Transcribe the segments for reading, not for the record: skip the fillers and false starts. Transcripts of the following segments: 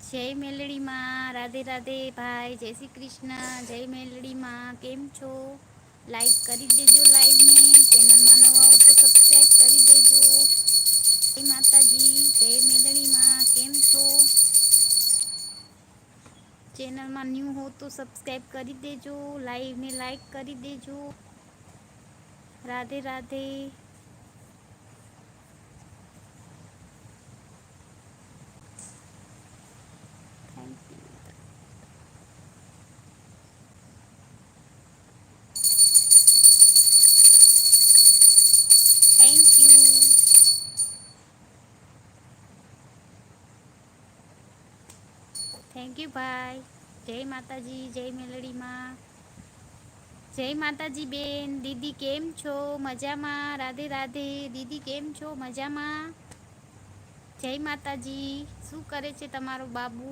જય મેલડી માં, રાધે રાધે ભાઈ, જય શ્રી કૃષ્ણ, જય મેલડી માં, કેમ છો? લાઈક કરી દેજો, લાઈવ ને ચેનલમાં નવા હો તો સબસ્ક્રાઈબ કરી દેજો. જય માતાજી, જય મેલડી માં, કેમ છો? ચેનલમાં ન્યૂ હો તો સબસ્ક્રાઈબ કરી દેજો, લાઈવને લાઈક કરી દેજો. Radhe Radhe. Thank you. Thank you. Thank you ભાઈ. જય માતાજી, જય મેલડીમાં. જય માતાજી બેન, દીદી કેમ છો? મજામાં, રાધે રાધે. દીદી કેમ છો? મજામાં. જય માતાજી. શું કરે છે તમારો બાબુ?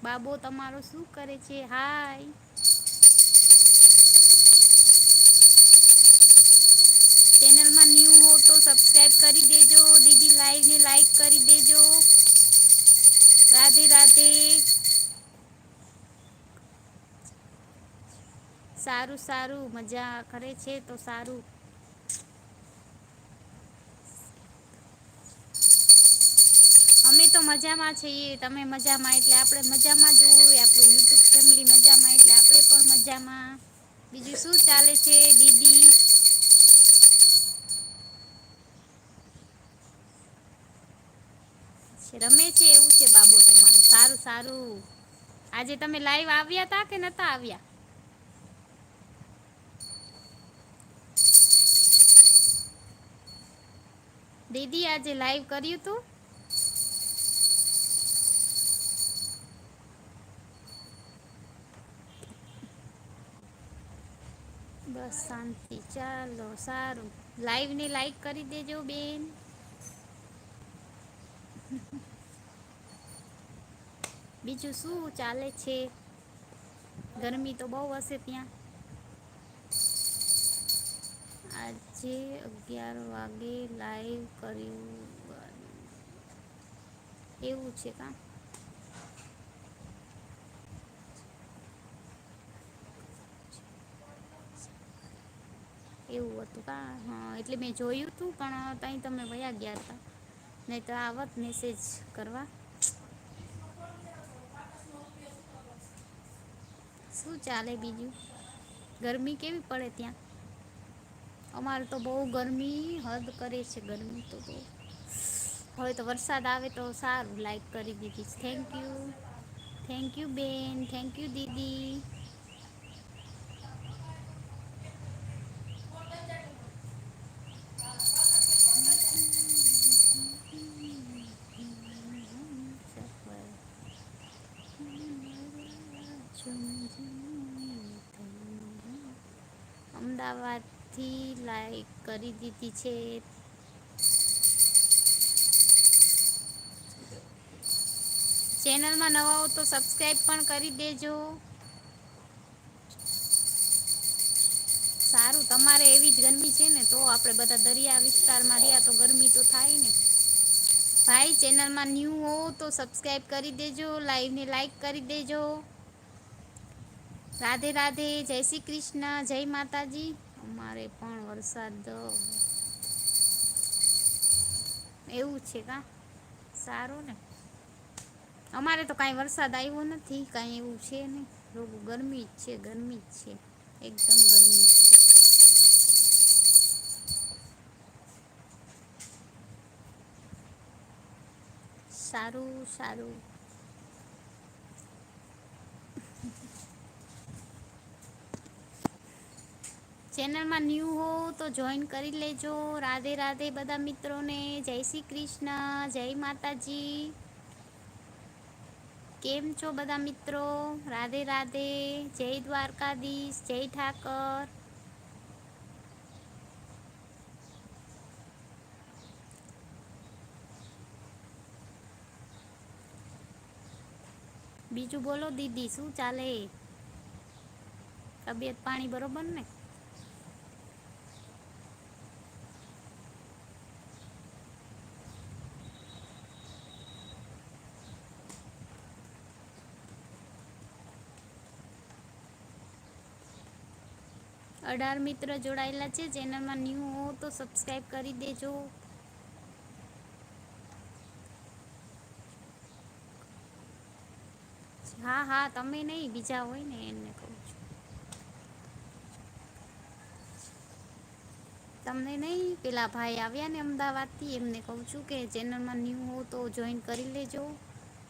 બાબો તમારો શું કરે છે? હાય. ચેનલમાં ન્યૂ હો તો સબસ્ક્રાઈબ કરી દેજો. દીદી લાઈવને લાઈક કરી દેજો. રાધે રાધે. સારું સારું, મજા કરે છે તો સારું. અમે તો મજામાં છીએ. તમે મજામાં એટલે આપણે મજામાં જ હોય. આપણું યુટ્યુબ ફેમિલી મજામાં એટલે આપણે પણ મજામાં. બીજું શું ચાલે છે દીદી? રમે છે એવું છે બાબો તમારો. સારું સારું. આજે તમે લાઈવ આવ્યા તા કે નતા આવ્યા? દીદી આજે લાઈવ કર્યું તું? બસ શાંતિ. ચાલો સારું. લાઈવ ને લાઈક કરી દેજો બેન. બીજું શું ચાલે છે? ગરમી તો બહુ હશે ત્યાં. આજે 11 વાગે લાઈવ કર્યું. એવું છે કા? એવું હતું કા? હા એટલે મેં જોયું તું પણ તઈ તમે વયા ગયા હતા. નહીં તો આવત મેસેજ કરવા. શું ચાલે બીજું? ગરમી કેવી પડે ત્યાં? અમારે તો બહુ ગરમી હદ કરે છે. ગરમી તો બહુ. હવે તો વરસાદ આવે તો સારું. લાઈક કરી દીધી. Thank you. થેન્ક યુ બેન. થેન્ક યુ દીદી. અમદાવાદથી લાઈક કરી દીધી છે. ચેનલમાં નવા હો તો સબસ્ક્રાઈબ પણ કરી દેજો. સારું તમારે એવી જ ગરમી છે ને તો આપણે બધા દરિયા વિસ્તારમાં રહ્યા તો ગરમી તો થાય ને. ભાઈ ચેનલમાં ન્યૂ હો તો સબસ્ક્રાઈબ કરી દેજો. લાઈવને લાઈક કરી દેજો. રાધે રાધે. જય શ્રી કૃષ્ણ. જય માતાજી. અમારે પણ વરસાદ એવું છે કા? સારું ને. અમારે તો કાંઈ વરસાદ આવ્યો નથી. કાંઈ એવું છે નહીં. ગરમી જ છે. ગરમી જ છે. એકદમ ગરમી જ છે. સારું સારું. ચેનલમાં ન્યૂ હો તો જોઈન કરી લેજો. રાધે રાધે બધા મિત્રોને. જય શ્રી કૃષ્ણ. જય માતાજી. કેમ છો બધા મિત્રો? રાધે રાધે. જય દ્વારકાધીશ. જય ઠાકર. બીજું બોલો દીદી શું ચાલે? તબિયત પાણી બરોબર ને? 18 મિત્ર જોડાયેલા છે. ચેનલમાં ન્યૂ હો તો સબસ્ક્રાઈબ કરી દેજો. હા હા, તમે નહીં, બીજા હોય ને એમને કહું છું. તમને નહીં, પેલા ભાઈ આવ્યા ને અમદાવાદથી, એમને કહું છું કે ચેનલમાં ન્યૂ હો તો જોઈન કરી લેજો.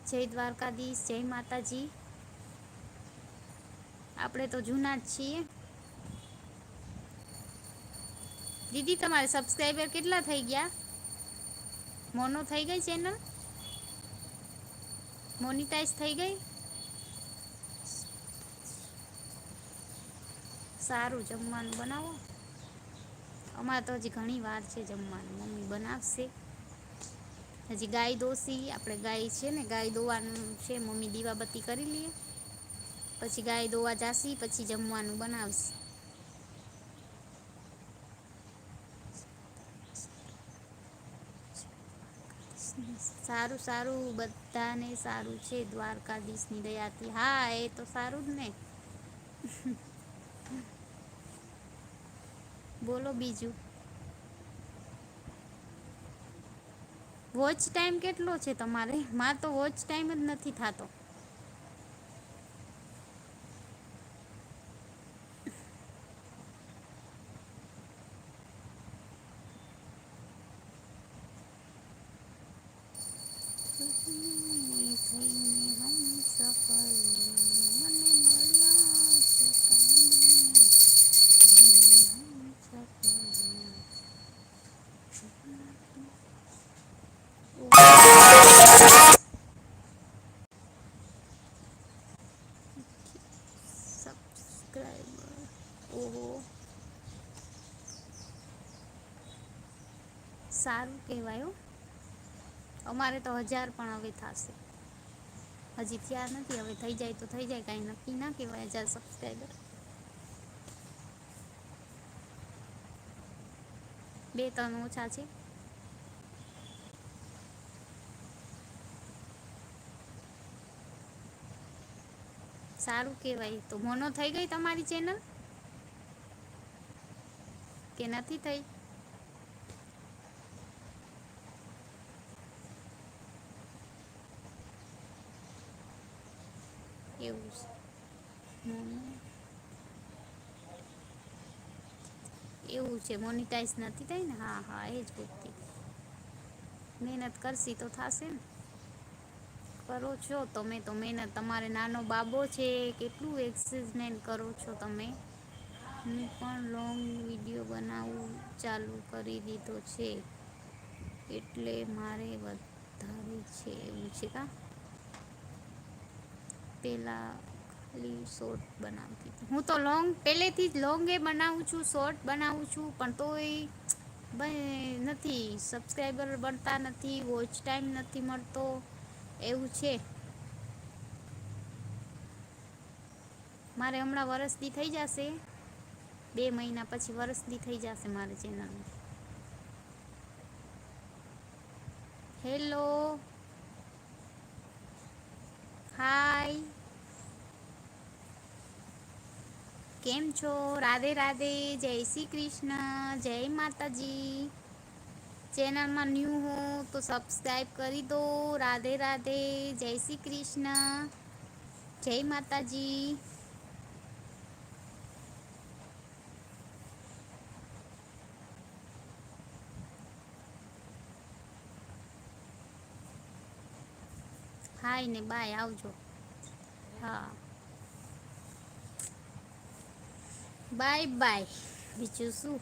જય દ્વારકાધીશ, જય માતાજી. આપણે તો જૂના જ છીએ. દીદી તમારે સબસ્ક્રાઈબર કેટલા થઈ ગયા? મોનો થઈ ગઈ ચેનલ? મોનિટાઈઝ થઈ ગઈ? સારું, જમવાનું બનાવો. અમારે તો હજી ઘણી વાર છે જમવાનું, મમ્મી બનાવશે. હજી ગાય દોશી, આપણે ગાય છે ને, ગાય દોવાનું છે. મમ્મી દીવાબત્તી કરી લઈએ, પછી ગાય દોવા જાસી, પછી જમવાનું બનાવશે. સારું સારું, બધાને સારું છે દ્વારકાધીશની દયાથી. હા, એ તો સારું જ ને. બોલો બીજું. વોચ ટાઈમ કેટલો છે તમારે? મારે તો વોચ ટાઈમ જ નથી થતો. થઈને હમ સફર મને મળ્યા છો તમે, હમ સફર. સબસ્ક્રાઈબર, ઓહો, સારું કહેવાય. અમારે તો 1000 પણ હવે થશે. હજી થયા નથી, હવે થઈ જાય તો થઈ જાય, કાંઈ નક્કી ના કહેવાય 1000 સબસ્ક્રાઈબર. 2-3 ઓછા છે. સારું કહેવાય. તો મોનો થઈ ગઈ તમારી ચેનલ કે નથી થઈ? એવું છે. મોનો એવું છે, મોનિટાઈઝ નથી થઈ ને? હા હા, એ જ પૂછતી. મહેનત કરશી તો થશે ને. કરો છો તમે તો મહેનત. તમારે નાનો બાબો છે, કેટલું એક્સરસાઇઝ કરો છો તમે. હું પણ લોંગ વિડીયો બનાવવું ચાલુ કરી દીધો છે, એટલે મારે વધારે છે. એવું છે કા? પહેલાં ખાલી શોર્ટ બનાવતી હતી હું. તો લોંગ પહેલેથી જ લોંગે બનાવું છું, શોર્ટ બનાવું છું, પણ તોય નથી, સબસ્ક્રાઈબર બનતા નથી, વોચ ટાઈમ નથી મળતો, એવું છે. મારે હમણાં વરસદી થઈ જશે. 2 મહિના પછી વરસદી થઈ જશે મારી ચેનલમાં. હેલો, હાય, કેમ છો? રાધે રાધે, જય શ્રી કૃષ્ણ, જય માતાજી. ચેનલમાં ન્યૂ હો તો સબસ્ક્રાઈબ કરી દો. રાધે રાધે, જય શ્રી કૃષ્ણ, જય માતાજી. હાય ને બાય, આવજો. હા, બાય બાય. બીજું શું?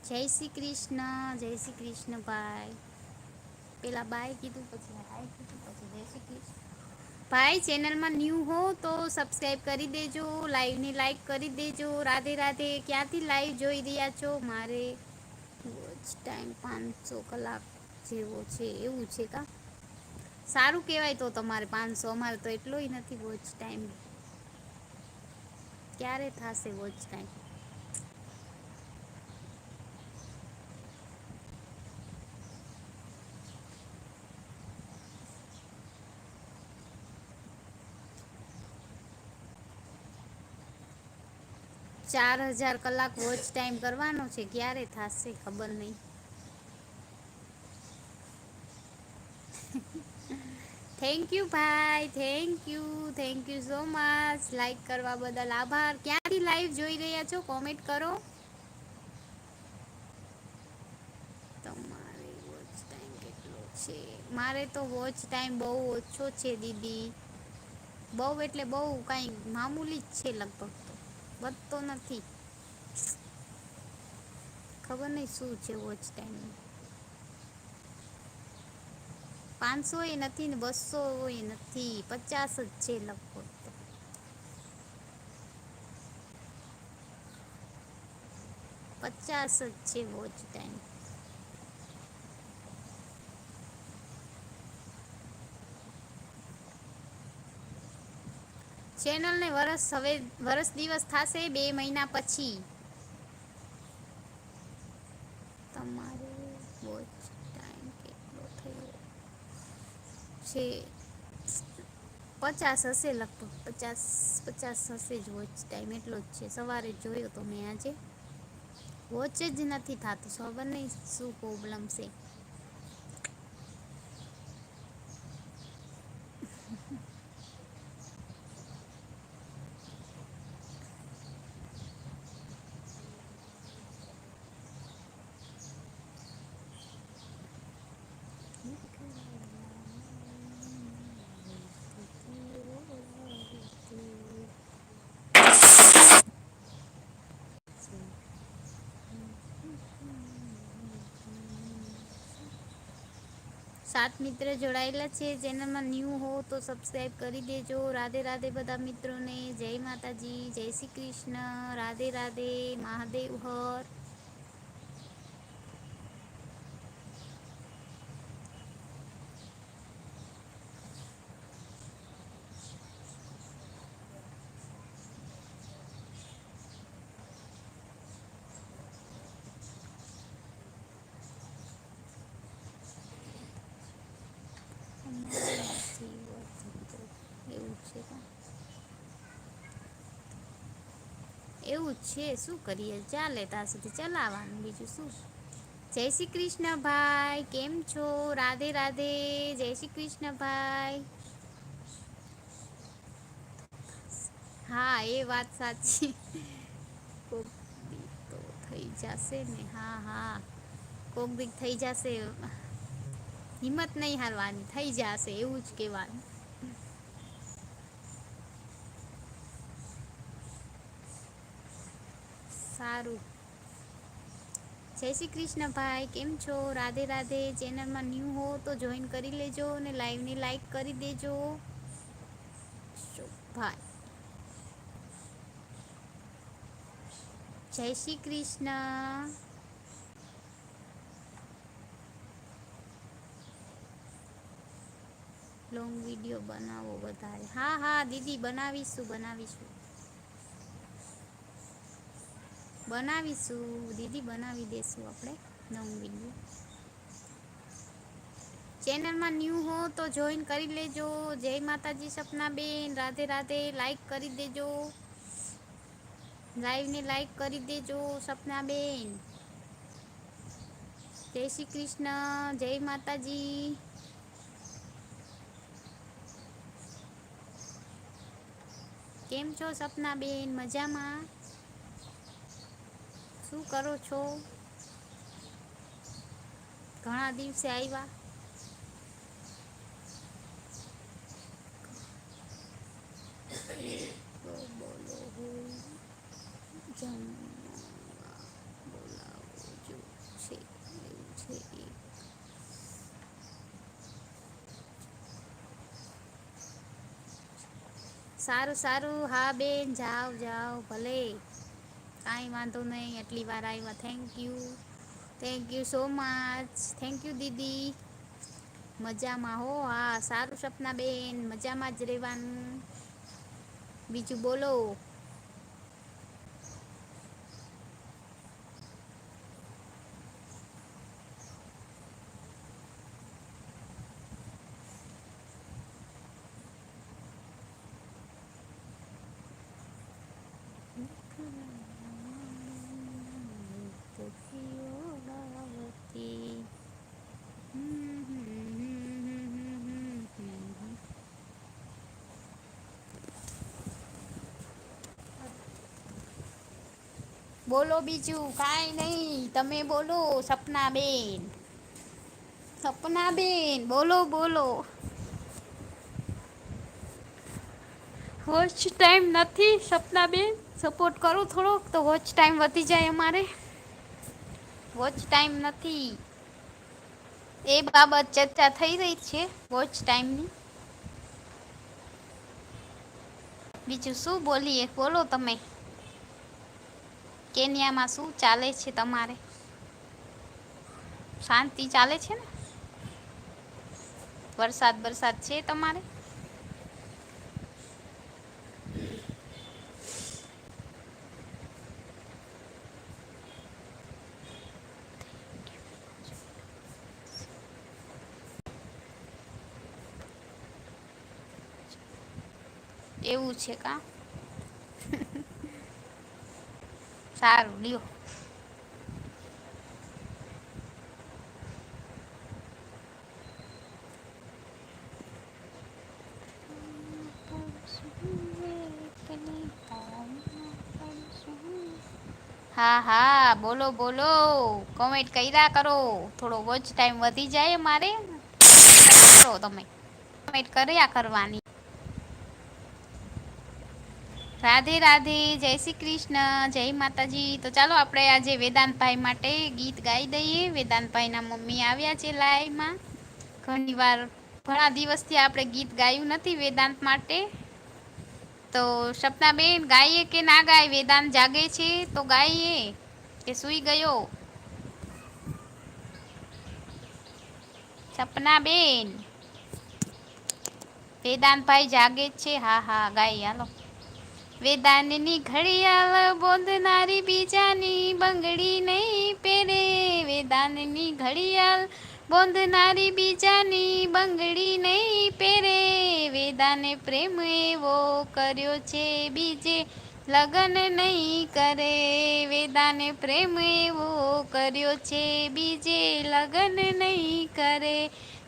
જય શ્રી કૃષ્ણ, જય શ્રી કૃષ્ણ ભાઈ. પેલા બાય કીધું, પછી હાય કીધું, પછી જય શ્રી કૃષ્ણ. ભાઈ, ચેનલમાં ન્યૂ હો તો સબસ્ક્રાઈબ કરી દેજો, લાઈવને લાઈક કરી દેજો. રાધે રાધે. ક્યાંથી લાઈવ જોઈ રહ્યા છો? મારે વોચ ટાઈમ 500 કલાક જેવો છે, એવું છે કા? સારું કહેવાય. તો તમારે 500, અમારે તો એટલોય નથી વોચ ટાઈમ. ક્યારે થશે વોચ ટાઈમ? 4000 કલાક વોચ ટાઈમ કરવાનો છે, ક્યારે થશે ખબર નહીં. થેન્ક યુ ભાઈ, thank you so much. Like કરવા બદલ આભાર. ક્યાંથી લાઈવ જોઈ રહ્યા છો કોમેન્ટ કરો. તમારે વોચ ટાઈમ કેટલો છે? મારે તો વોચ ટાઈમ બહુ ઓછો છે દીદી. બહુ એટલે બહુ કઈ મામૂલી જ છે લગભગ તો. વધતો નથી. ખબર નહીં શું છે વોચ ટાઈમ. 500 એ નથી ને 200 એ નથી, 50 જ છે લગભગ તો. 50 જ છે વોચ ટાઈમ. ચેનલને વરસ દિવસ થશે 2 મહિના પછી. તમારો વોચ ટાઈમ કેટલો થયો છે? 50 હશે લગભગ. 50 હશે જ વોચ ટાઈમ. એટલો જ છે. સવારે જોયો તો મેં આજે. વોચ જ નથી થતું. ખબર નહીં શું પ્રોબ્લેમ છે. સાત મિત્ર જોડાયેલા છે. ચેનલમાં ન્યૂ હો તો સબસ્ક્રાઈબ કરી દેજો. રાધે રાધે બધા મિત્રોને. જય માતાજી, જય શ્રી કૃષ્ણ, રાધે રાધે, મહાદેવ હર. એવું છે એવું જ છે. શું કરીએ, ચાલે ત્યાં સુધી ચલાવવાનું, બીજું શું. જય શ્રી કૃષ્ણ ભાઈ, કેમ છો? રાધે રાધે, જય શ્રી કૃષ્ણ ભાઈ. હા એ વાત સાચી. કોક દી તો થઈ જશે ને. હા હા, કોક દી થઈ જશે. હિંમત નહીં હારવાની, થઈ જશે એવું જ કહેવાનું. સારું. જય શ્રી કૃષ્ણ ભાઈ, કેમ છો? રાધે રાધે. ચેનલમાં ન્યૂ હો તો જોઈન કરી લેજો અને લાઈવને લાઈક કરી દેજો. ભાઈ જય શ્રી કૃષ્ણ. લોંગ વિડીયો બનાવો વધારે. હા હા દીદી, બનાવીશું. દીદી, બનાવી દેશું આપણે લોંગ વિડીયો. ચેનલમાં ન્યૂ હો તો જોઈન કરી લેજો. જય માતાજી સપનાબેન, રાધે રાધે. લાઈક કરી દેજો. લાઈવને લાઈક કરી દેજો સપનાબેન. જય શ્રી કૃષ્ણ, જય માતાજી. કેમ છો સપનાબેન? મજામાં? શું કરો છો? ઘણા દિવસે આવ્યા. બોલો જમવા બોલાવો જો છે એવું છે. સારું સારું. હા બેન, જાઓ ભલે. કાંઈ વાંધો નહીં. આટલી વાર આવ્યા. Thank you so much. Thank you દીદી. મજામાં હો. હા સારું સપનાબેન, મજામાં જ રહેવાનું. બીજું બોલો. બોલો બીજું કાંઈ નહીં તમે બોલો સપના બેન. સપના બેન બોલો બોલો. વોચ ટાઈમ નથી સપના બેન સપોર્ટ કરો થોડોક તો વોચ ટાઈમ વધી જાય અમારે. વોચ ટાઈમ નથી. એ બાબત ચર્ચા થઈ રહી છે વોચ ટાઈમની. બીજું શું બોલીએ બોલો તમે. કેનિયામાં શું ચાલે છે તમારે. શાંતિ ચાલે છે ને. વરસાદ બરસાદ છે તમારે. એવું છે કા. સારું લ્યો. હા હા બોલો બોલો કોમેન્ટ કર્યા કરો થોડો વોચ ટાઈમ વધી જાય મારે. કરો તમે કોમેન્ટ કર્યા કરવાની. રાધે રાધે જય શ્રી કૃષ્ણ જય માતાજી તો ચાલો આપણે આજે વેદાંતભાઈ માટે ગીત ગાઈ દઈએ વેદાંતભાઈ ના મમ્મી આવ્યા છે લાઈવમાં. ઘણી વાર ઘણા દિવસથી આપણે ગીત ગાયું નથી વેદાંત માટે. તો સપનાબેન ગાઈએ કે ના ગાય વેદાંત જાગે છે તો ગાઈએ. કે સુઈ ગયો. સપના બેન. વેદાંતભાઈ જાગે જ છે હા હા ગાય હાલો. વેદાનની ઘડિયાળ બોંધનારી બીજાની બંગડી નહીં પેરે વેદાનની ઘડિયાળ બોંધનારી બીજાની બંગડી નહીં પેરે વેદાને પ્રેમ એવો કર્યો છે બીજે લગન નહીં કરે વેદાને પ્રેમ એવો કર્યો છે બીજે લગન નહીં કરે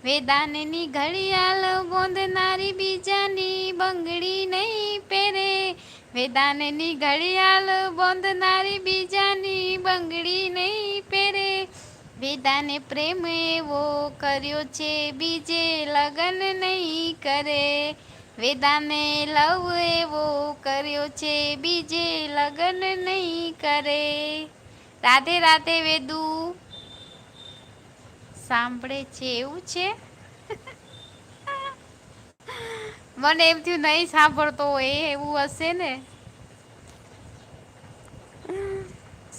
વેદાનની ઘડિયાળ બોંધનારી બીજાની બંગડી નહીં પહેરે વેદાનની ઘડિયાળ બોંધનારી બીજાની બંગડી નહીં પહેરે વેદાને પ્રેમ એવો કર્યો છે બીજે લગન નહીં કરે વેદાને લવ એવો કર્યો છે બીજે લગન નહીં કરે રાધે રાધે વેદુ સાંભળે છે એવું છે. મને એમ થયું નહી સાંભળતો હોય એવું હશે ને.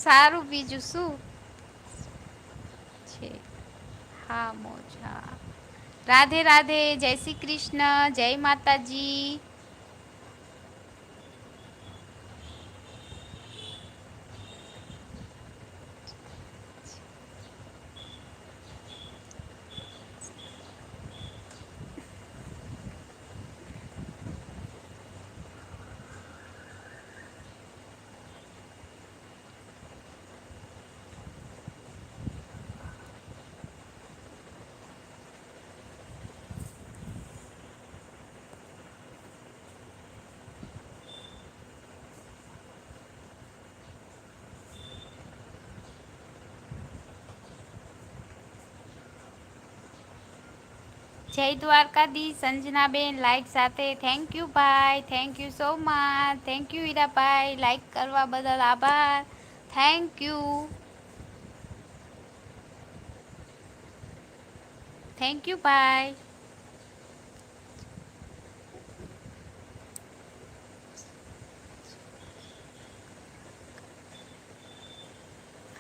સારું બીજું શું છે. હા મોજા રાધે રાધે જય શ્રી કૃષ્ણ જય માતાજી. જય દ્વારકાધીશ સંજનાબેન લાઈક સાથે થેન્ક યુ ભાઈ thank you so much thank you Hirabhai like કરવા બદલ આભાર થેન્ક યુ. થેન્ક યુ ભાઈ.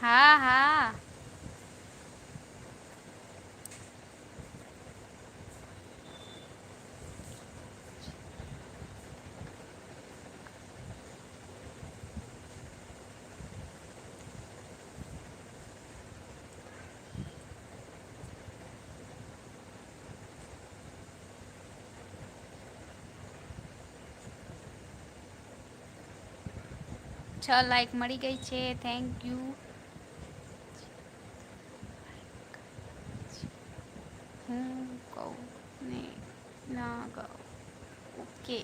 હા હા. છ લાઈક મળી ગઈ છે થેન્ક યુ. હું કહું ને ના કહું ઓકે.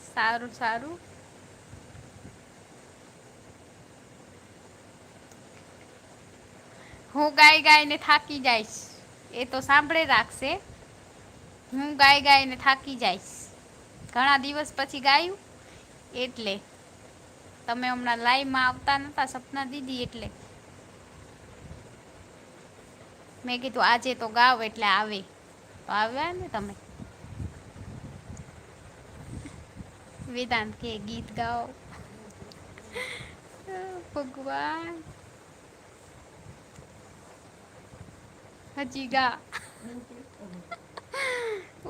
સારું સારું. હું ગાય ગાયને થાકી જઈશ. એ તો સાંભળે રાખશે. હું ગાય ગાયને થાકી જઈશ. ઘણા દિવસ પછી ગાયું એટલે. તમે હમણાં લાઈવમાં આવતા નતા સપના દીદી એટલે. મેં કીધું આજે તો ગાવ એટલે આવે તો આવ્યા ને તમે. વેદાંત કે ગીત ગાઓ. ભગવાન. હજી ગા.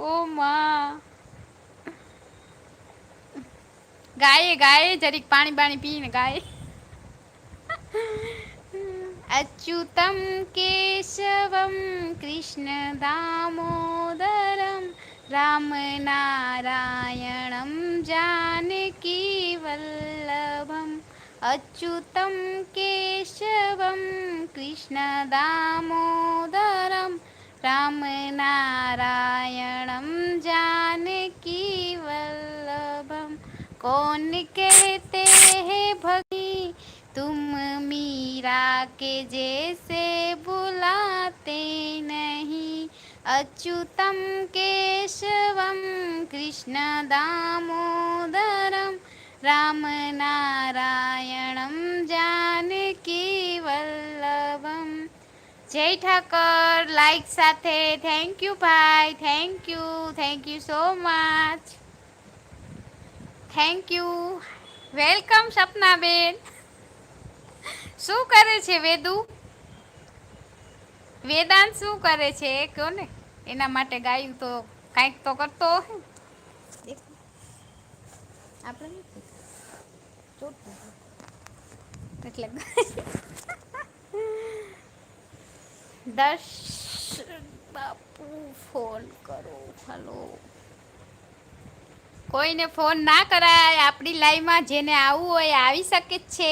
ઓ માં. ગાયે ગાય જરીક પાણી બાણી પી ને ગાય. અચ્યુતમ કેશવમ કૃષ્ણ દામોદરમ રામ નારાયણમ જાનકી વલ્લભમ અચ્યુતમ કેશવમ કૃષ્ણ દામોદરમ રામ નારાયણમ જાનકી वल्लभम कौन कहते हैं भगी तुम मीरा के जैसे बुलाते नहीं अच्युतम केशवम कृष्ण दामोदरम राम नारायणम जानकी वल्लभम જય ઠાકર લાઈક સાથે થેન્ક યુ ભાઈ thank you so much thank you welcome સપનાબેન શું કરે છે વેદુ વેદાંત શું કરે છે કહો ને એના માટે ગાયું તો કાંઈક તો કરતો હોય આપણે એટલે દર્શ બાપુ ફોન કરો હલો કોઈને ફોન ના કરાય આપણી લાઈવમાં જેને આવવું હોય આવી શકે જ છે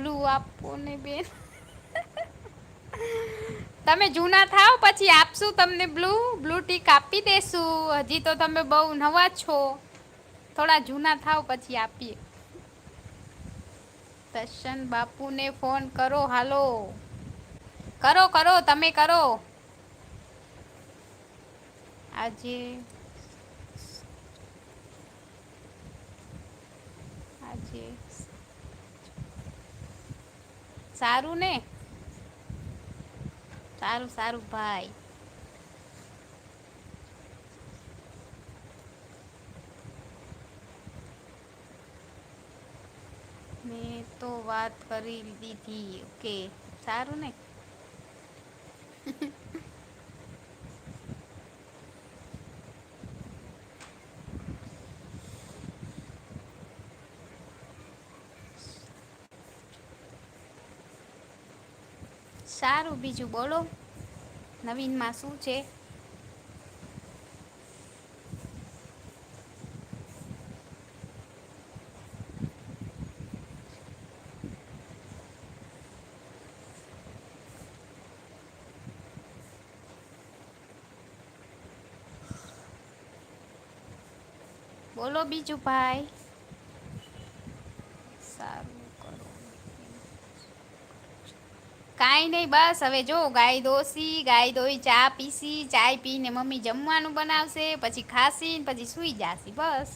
બ્લુ આપો ને બેન તમે જૂના થાવ પછી આપશું તમને બ્લુ ટીક આપી દેશું હજી તો તમે બહુ નવા છો થોડા જૂના થાવ પછી આપીએ દર્શન બાપુને ફોન કરો હાલો કરો તમે કરો આજે સારું ને સારું ભાઈ મેં તો વાત કરી દીધી ઓકે સારું ને સારું બીજું બોલો નવીનમાં શું છે બોલો બીજું ભાઈ સારું કરો કાંઈ નહીં બસ હવે જો ગાય દોઈ ચા પીસી ચાય પીને મમ્મી જમવાનું બનાવશે પછી ખાસી પછી સૂઈ જાસી બસ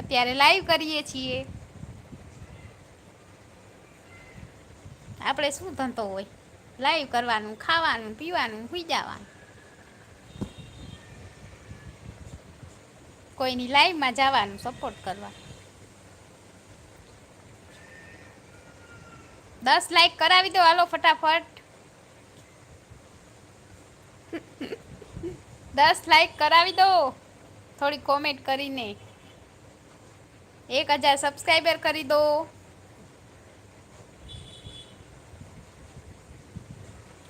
અત્યારે લાઈવ કરીએ છીએ આપણે શું ધંધો હોય લાઈવ કરવાનું ખાવાનું પીવાનું સૂઈ જવાનું કોઈની લાઈવમાં જવાનું સપોર્ટ કરવા 10 લાઈક કરાવી દો હાલો ફટાફટ 10 લાઈક કરાવી દો થોડી કોમેન્ટ કરીને 1000 સબસ્ક્રાઈબર કરી દો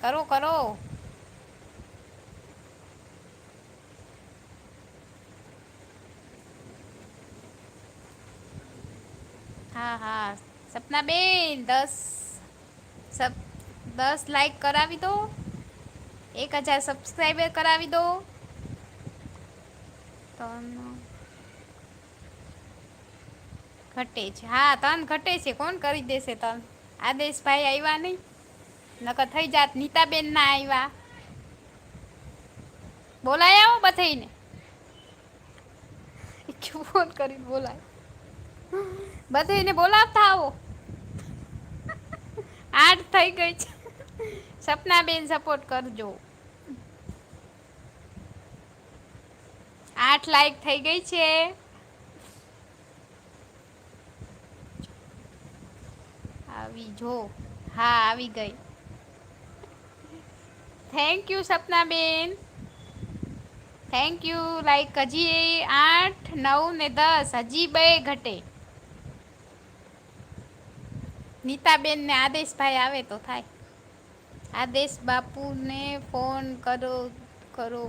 કરો હા સપના બેન 10 લાઈક કરાવી દો 1000 સબસ્ક્રાઈબર કરાવી દો તો ઘટે છે, હા તન ઘટે છે, કોણ કરી દેશે તન? આદેશભાઈ આવ્યા નહી, નકર થઈ જાત. નીતાબેન ના આવ્યા. બોલાય આવો બધાને. ફોન કરીને બોલાય. બધેને બોલાવતા આવો. 8 થઈ ગઈ છે. સપના બેન સપોર્ટ કરજો. 8 લાઈક થઈ ગઈ છે. આવી જો, હા આવી ગઈ. થેન્ક યુ સપનાબેન. Thank you. લાઈક હજી 8, 9 ને 10 હજી બે ઘટે. નીતાબેનને આદેશભાઈ આવે તો થાય. આદેશ બાપુને ફોન કરો કરો.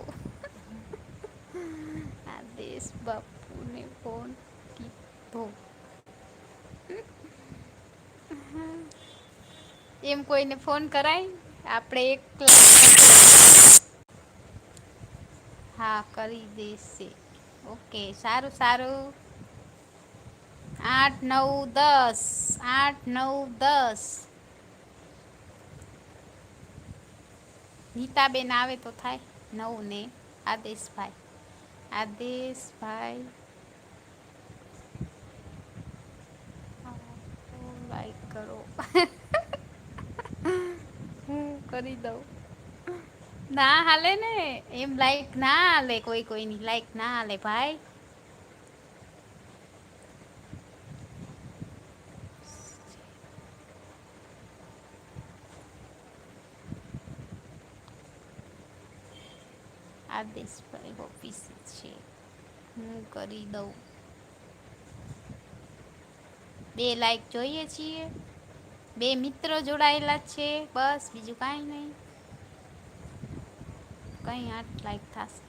આદેશ બાપુને ફોન કીધો. એમ કોઈને ફોન કરાય? આપણે એક હા કરી દેશે. ઓકે સારું સારું. 8, 9, 10, 8, 9, 10. નીતાબેન આવે તો થાય. 9 ને આદેશભાઈ. આદેશભાઈ લાઈક કરો. હું કરી દઉં. ના હાલે ને એમ લાઈક ના હાલે, કોઈ કોઈની લાઈક ના હાલે ભાઈ. આદેશભાઈ ઓફિસ છે, હું કરી દઉં. 2 લાઈક જોઈએ છીએ. 2 મિત્રો જોડાયેલા છે, બસ બીજું કાંઈ નહીં. કંઈ 8 લાઈક થશે.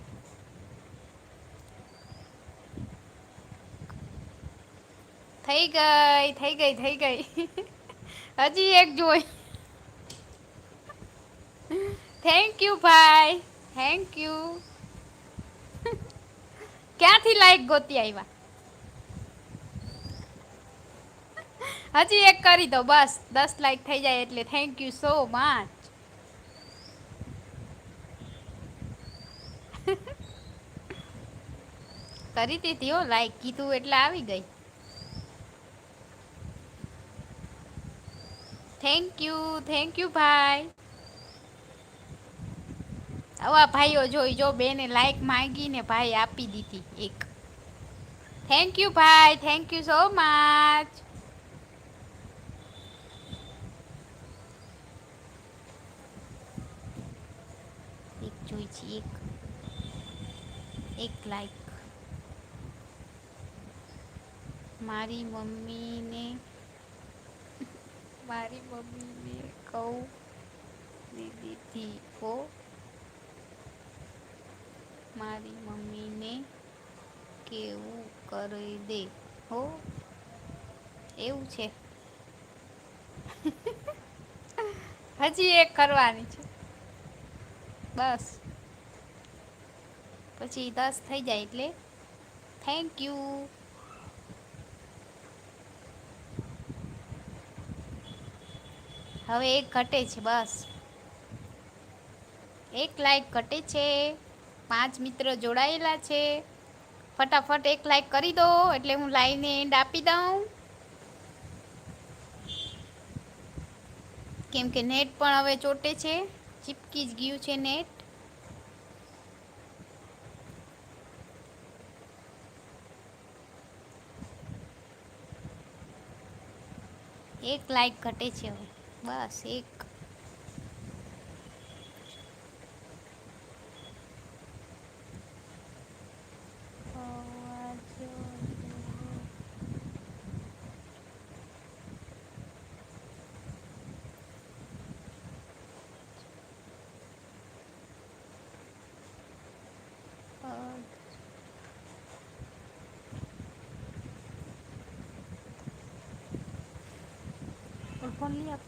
થઈ ગઈ થઈ ગઈ થઈ ગઈ. હજી એક જોઈ. થેન્ક યુ ભાઈ, થેન્ક યુ. ક્યાંથી લાઈક ગોતી આવ્યા? હજી એક કરી દો બસ, 10 લાઈક થઈ જાય એટલે થેન્ક યુ સો મચ. કરી દીધી હો લાઈક, કીધું એટલે આવી ગઈ. થેન્ક યુ ભાઈ. આવા ભાઈઓ જોઈ જો, બેને લાઈક માંગી ને ભાઈ આપી દીધી એક. થેન્ક યુ ભાઈ, થેન્ક યુ સો મચ. એક જોઈ છે, એક લાઈક. મારી મમ્મીને કહું દીદી ઓ. મારી મમ્મીને કેવું કરી દે હો. એવું છે. હજી એક કરવાની છે બસ, પછી 10 થઈ જાય એટલે થેન્ક યુ. હવે એક ઘટે છે બસ. 1 લાઈક ઘટે છે. 5 મિત્રો જોડાયેલા છે. ફટાફટ 1 લાઈક કરી દો એટલે હું લાઈને એન્ડ આપી દઉં. કેમ કે નેટ પણ હવે ચોટે છે, ચીપકી જ ગયું છે નેટ. 1 લાઈક ઘટે છે હવે, બસ એક. ફોન લઈ આપ.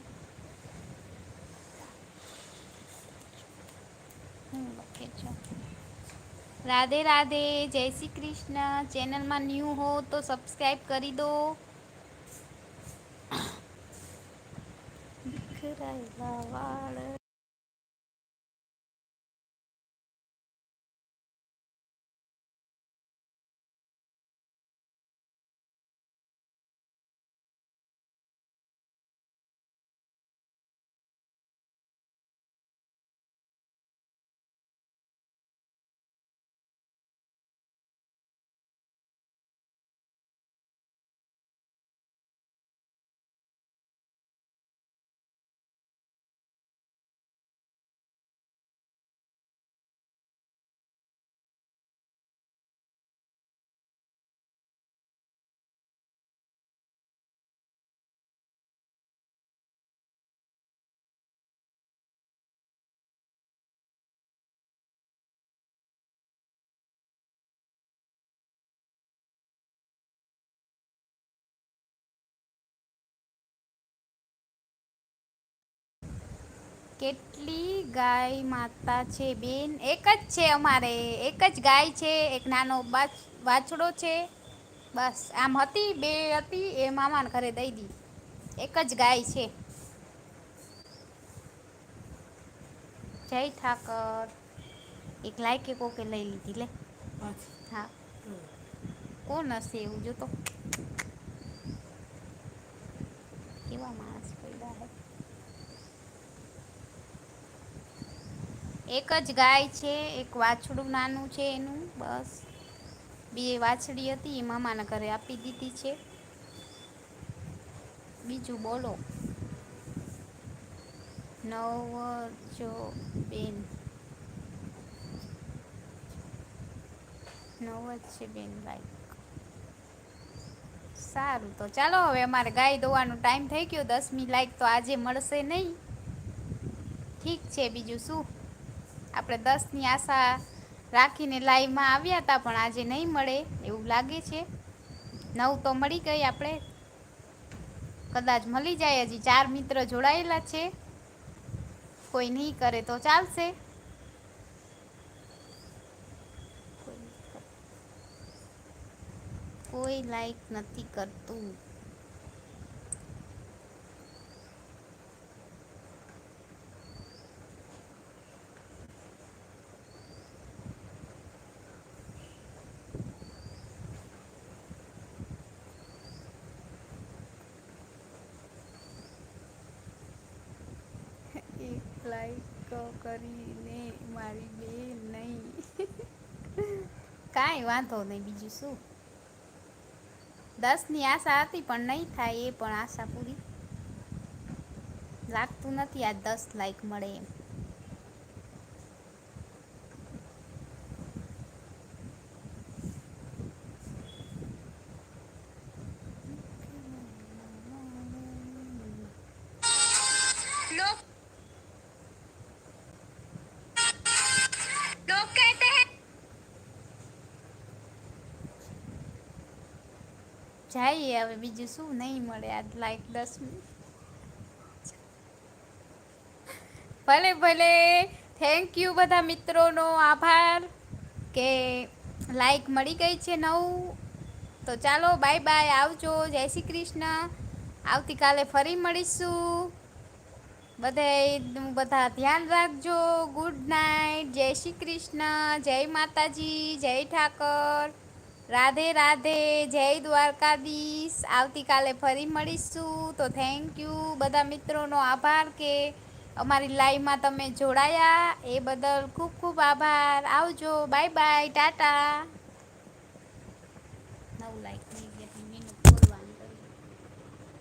ઓકે છો. રાધે રાધે, જય શ્રી કૃષ્ણ. ચેનલમાં ન્યૂ હો તો સબસ્ક્રાઈબ કરી દો. રહેલા વાળ. કેટલી ગાય માતા છે બેન? એક જ છે અમારે, એક જ ગાય છે, એક નાનો વાછડો છે. બસ આમ હતી બે હતી એ મામાને ઘરે દઈ દી. એક જ ગાય છે. જય ઠાકર. એક લાયકે કોકે લઈ લીધી લે. હા કોણ હશે એવું જોતો. કેવા માણસ પૈડા હે. એક જ ગાય છે, એક વાછડું નાનું છે એનું બસ. બે વાછડી હતી એ મામાના ઘરે આપી દીધી છે. બીજું બોલો. નવ જો બેન. નવ જ છે બેન ભાઈ. સારું તો ચાલો હવે અમારે ગાય દોવાનો ટાઈમ થઈ ગયો 10મી લાઈક તો આજે મળશે નહી. ઠીક છે બીજું શું. આપણે 10ની આશા રાખીને લાઈવમાં આવ્યા હતા પણ આજે નહીં મળે એવું લાગે છે. 9 તો મળી ગઈ આપણે. કદાચ મળી જાય હજી 4 મિત્ર જોડાયેલા છે. કોઈ નહી કરે તો ચાલશે. કોઈ લાઈક નથી કરતું. એક લાઈક કરીને મારી બેન નહીં. કાંઈ વાંધો નહીં બીજું શું. 10ની આશા હતી પણ નહીં થાય એ પણ આશા પૂરી. લાગતું નથી આજ 10 લાઈક મળે એમ. જઈએ હવે બીજું શું નહીં મળે આજ લાઈક 10મી. ભલે ભલે થેન્ક યુ બધા મિત્રોનો આભાર. કે લાઈક મળી ગઈ છે 9. તો ચાલો બાય બાય આવજો જય શ્રી કૃષ્ણ. આવતીકાલે ફરી મળીશું. બધા ધ્યાન રાખજો. Good night. જય શ્રી કૃષ્ણ. જય માતાજી. જય ઠાકર. રાધે રાધે. જય દ્વારકાધીશ. આવતીકાલે ફરી મળીશું. તો થેન્ક યુ બધા મિત્રોનો આભાર કે અમારી લાઈવમાં તમે જોડાયા એ બદલ ખૂબ ખૂબ આભાર. આવજો બાય બાય ટાટા.